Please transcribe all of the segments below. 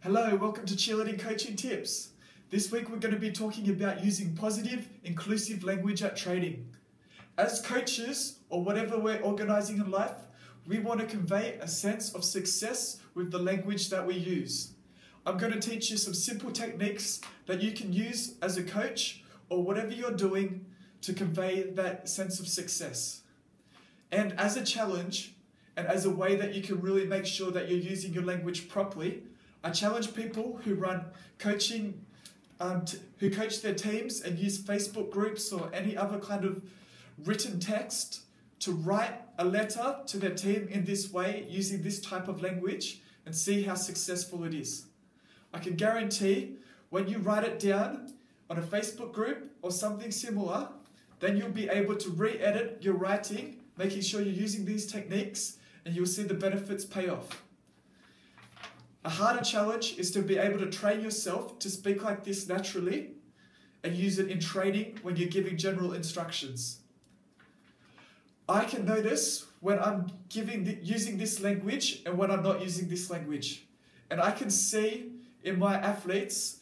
Hello, welcome to Cheerleading Coaching Tips. This week we're going to be talking about using positive, inclusive language at training. As coaches, or whatever we're organising in life, we want to convey a sense of success with the language that we use. I'm going to teach you some simple techniques that you can use as a coach or whatever you're doing to convey that sense of success. And as a challenge, and as a way that you can really make sure that you're using your language properly, I challenge people who run coaching, who coach their teams and use Facebook groups or any other kind of written text to write a letter to their team in this way, using this type of language, and see how successful it is. I can guarantee when you write it down on a Facebook group or something similar, then you'll be able to re-edit your writing, making sure you're using these techniques, and you'll see the benefits pay off. A harder challenge is to be able to train yourself to speak like this naturally and use it in training when you're giving general instructions. I can notice when I'm using this language and when I'm not using this language. And I can see in my athletes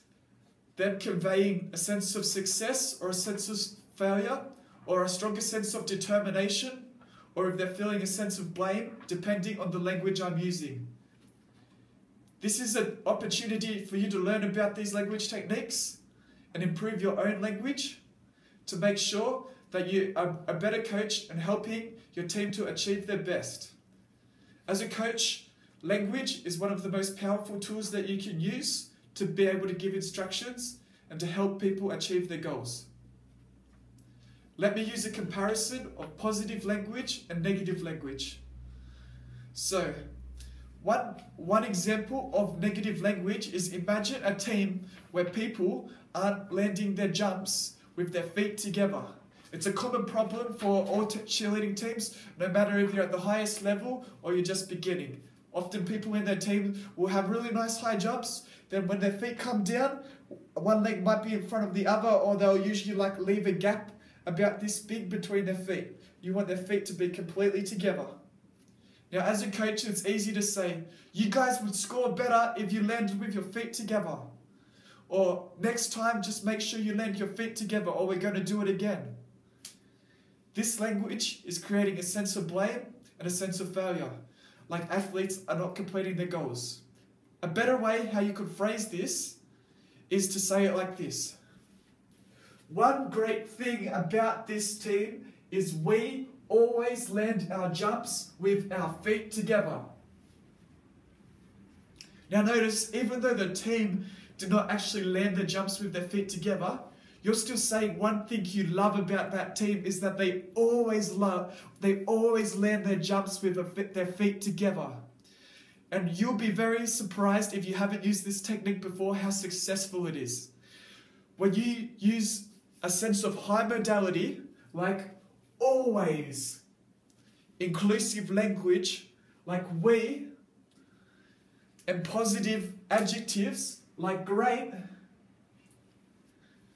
them conveying a sense of success or a sense of failure or a stronger sense of determination, or if they're feeling a sense of blame, depending on the language I'm using. This is an opportunity for you to learn about these language techniques and improve your own language to make sure that you are a better coach and helping your team to achieve their best. As a coach, language is one of the most powerful tools that you can use to be able to give instructions and to help people achieve their goals. Let me use a comparison of positive language and negative language. So, one example of negative language is imagine a team where people aren't landing their jumps with their feet together. It's a common problem for all cheerleading teams, no matter if you're at the highest level or you're just beginning. Often people in their team will have really nice high jumps, then when their feet come down, one leg might be in front of the other, or they'll usually leave a gap about this big between their feet. You want their feet to be completely together. Now, as a coach, it's easy to say, you guys would score better if you landed with your feet together. Or next time, just make sure you land your feet together or we're going to do it again. This language is creating a sense of blame and a sense of failure, like athletes are not completing their goals. A better way how you could phrase this is to say it like this. One great thing about this team is we always land our jumps with our feet together. Now notice, even though the team did not actually land their jumps with their feet together, you're still saying one thing you love about that team is that they always land their jumps with their feet together. And you'll be very surprised if you haven't used this technique before how successful it is. When you use a sense of high modality, like always, inclusive language like we, and positive adjectives like great,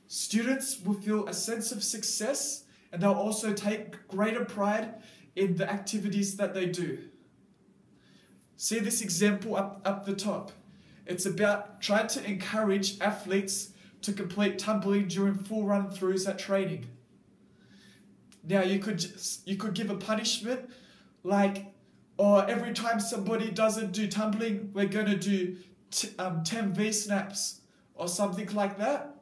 students will feel a sense of success and they'll also take greater pride in the activities that they do. See this example up the top. It's about trying to encourage athletes to complete tumbling during full run-throughs at training. Now you could give a punishment like, or every time somebody doesn't do tumbling, we're going to do 10 V-snaps or something like that.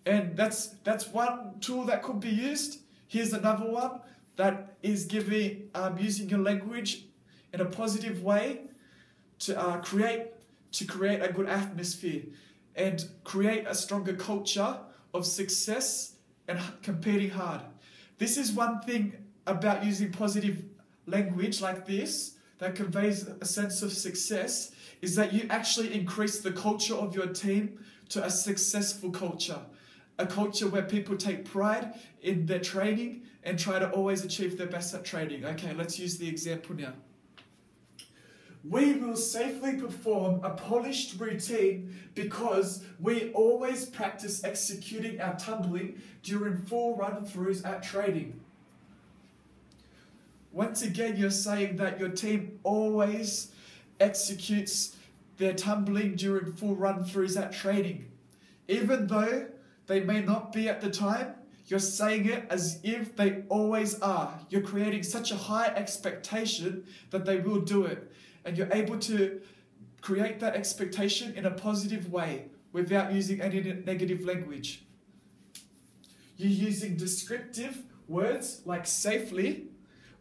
And that's one tool that could be used. Here's another one that is using your language in a positive way to create a good atmosphere and create a stronger culture of success and competing hard. This is one thing about using positive language like this that conveys a sense of success, is that you actually increase the culture of your team to a successful culture. A culture where people take pride in their training and try to always achieve their best at training. Okay, let's use the example now. We will safely perform a polished routine because we always practice executing our tumbling during full run-throughs at training. Once again, you're saying that your team always executes their tumbling during full run-throughs at training. Even though they may not be at the time, you're saying it as if they always are. You're creating such a high expectation that they will do it. And you're able to create that expectation in a positive way without using any negative language. You're using descriptive words like safely.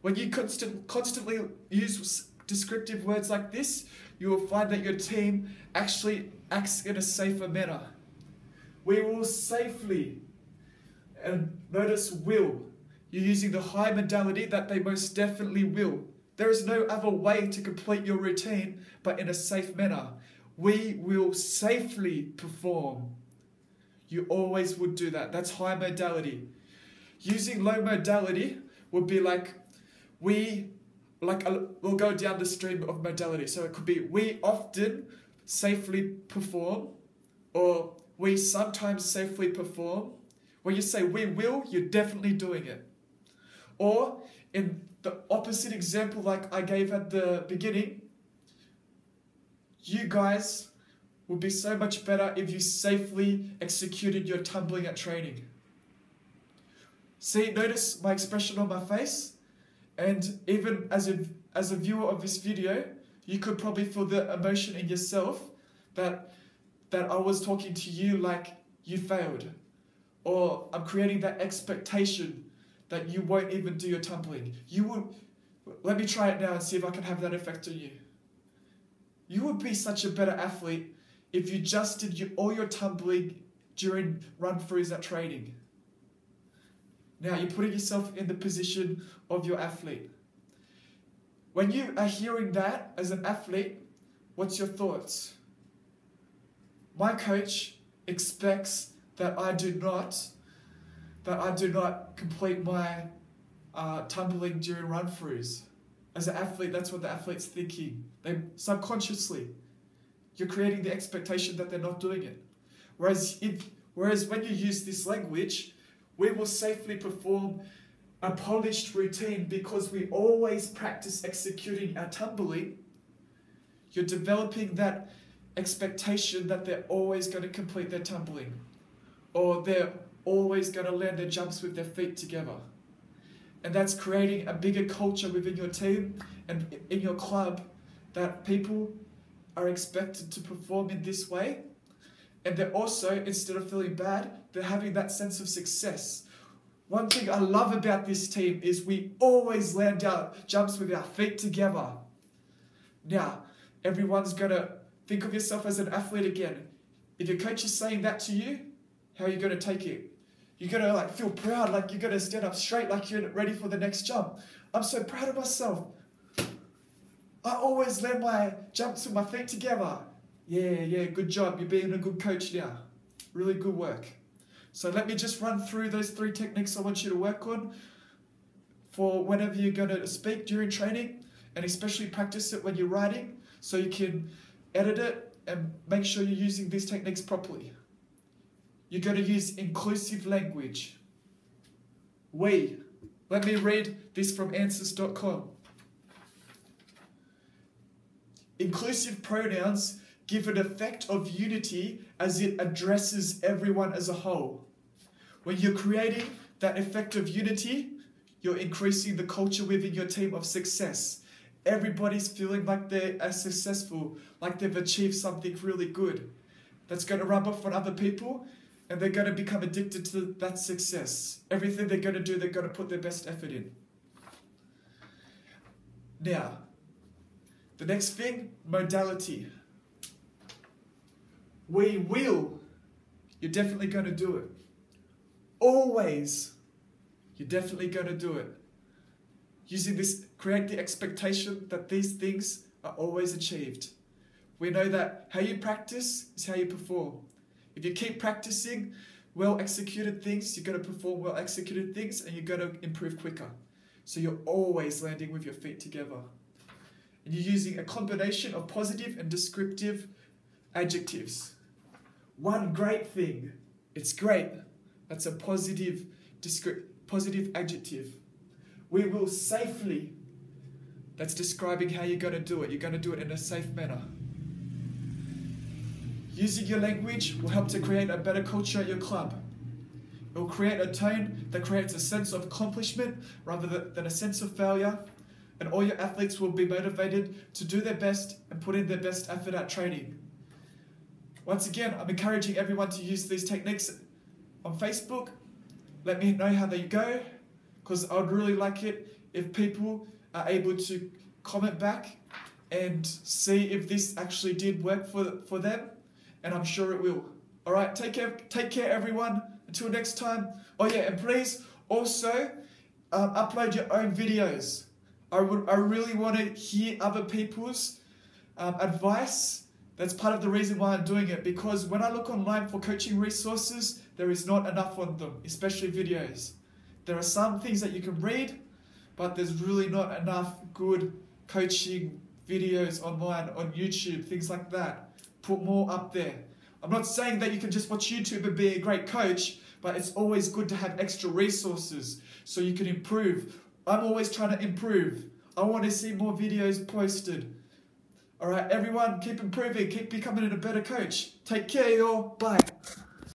When you constantly use descriptive words like this, you will find that your team actually acts in a safer manner. We will safely, and notice will. You're using the high modality that they most definitely will. There is no other way to complete your routine but in a safe manner. We will safely perform. You always would do that. That's high modality. Using low modality would be like, we'll go down the stream of modality. So it could be, we often safely perform, or we sometimes safely perform. When you say we will, you're definitely doing it. Or in the opposite example like I gave at the beginning, you guys would be so much better if you safely executed your tumbling at training. See, notice my expression on my face? And even as a viewer of this video, you could probably feel the emotion in yourself that I was talking to you like you failed. Or I'm creating that expectation that you won't even do your tumbling. Let me try it now and see if I can have that effect on you. You would be such a better athlete if you just did all your tumbling during run-throughs at training. Now, you're putting yourself in the position of your athlete. When you are hearing that as an athlete, what's your thoughts? My coach expects that I do not complete my tumbling during run-throughs. As an athlete, that's what the athlete's thinking. They subconsciously, you're creating the expectation that they're not doing it. Whereas when you use this language, we will safely perform a polished routine because we always practice executing our tumbling. You're developing that expectation that they're always going to complete their tumbling, or they're always going to land their jumps with their feet together. And that's creating a bigger culture within your team and in your club, that people are expected to perform in this way. And they're also, instead of feeling bad, they're having that sense of success. One thing I love about this team is we always land our jumps with our feet together. Now, everyone's going to think of yourself as an athlete again. If your coach is saying that to you, how are you going to take it? You're going to feel proud, like you're going to stand up straight, like you're ready for the next jump. I'm so proud of myself. I always land my jumps with my feet together. Yeah, good job. You're being a good coach now. Really good work. So let me just run through those 3 techniques I want you to work on for whenever you're going to speak during training, and especially practice it when you're writing so you can edit it and make sure you're using these techniques properly. You're going to use inclusive language. We. Let me read this from answers.com. Inclusive pronouns give an effect of unity as it addresses everyone as a whole. When you're creating that effect of unity, you're increasing the culture within your team of success. Everybody's feeling like they are successful, like they've achieved something really good. That's going to rub off on other people, and they're going to become addicted to that success. Everything they're going to do, they're going to put their best effort in. Now, the next thing, modality. We will. You're definitely going to do it. Always. You're definitely going to do it. Using this, create the expectation that these things are always achieved. We know that how you practice is how you perform. If you keep practicing well-executed things, you're going to perform well-executed things, and you're going to improve quicker. So you're always landing with your feet together. And you're using a combination of positive and descriptive adjectives. One great thing. It's great. That's a positive adjective. We will safely. That's describing how you're going to do it. You're going to do it in a safe manner. Using your language will help to create a better culture at your club. It will create a tone that creates a sense of accomplishment rather than a sense of failure, and all your athletes will be motivated to do their best and put in their best effort at training. Once again, I'm encouraging everyone to use these techniques on Facebook. Let me know how they go, because I would really like it if people are able to comment back and see if this actually did work for them, and I'm sure it will. All right, take care everyone. Until next time. Oh yeah, and please also upload your own videos. I really want to hear other people's advice. That's part of the reason why I'm doing it, because when I look online for coaching resources, there is not enough on them, especially videos. There are some things that you can read, but there's really not enough good coaching videos online, on YouTube, things like that. Put more up there. I'm not saying that you can just watch YouTube and be a great coach, but it's always good to have extra resources so you can improve. I'm always trying to improve. I want to see more videos posted. All right, everyone, keep improving, keep becoming a better coach. Take care, y'all. Bye.